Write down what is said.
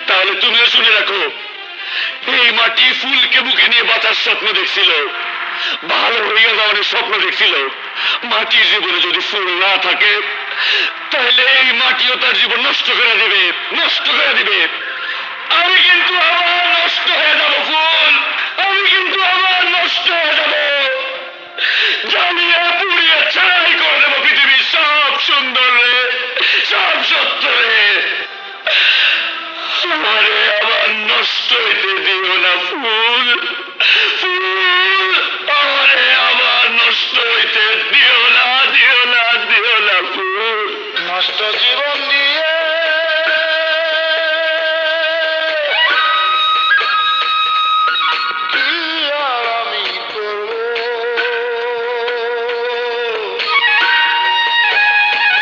তাহলে তুমিও শুনে রাখো, এই মাটি ফুলকে বুকে নিয়ে বাঁচার স্বপ্ন দেখছিল, ভালো হইয়া যাওয়ার স্বপ্ন দেখছিল। মাটির জীবনে যদি ফুল না থাকে, তাহলে এই মাটিও তার জীবন নষ্ট করে দিবে, নষ্ট করে দিবে। আমি কিন্তু আবার নষ্ট হয়ে যাব ফুল, আমি কিন্তু আবার নষ্ট হয়ে যাব, জ্বালিয়ে পুড়িয়ে ছাই করে দেবো পৃথিবীর সব সুন্দর রে, সব সত্য রে। আমারে আবার নষ্ট হইতে দিও না ফুল, ফুল আমারে আবার নষ্ট হইতে দিও না, দিও না, দিও না ফুল। নষ্ট জীবন দিয়ে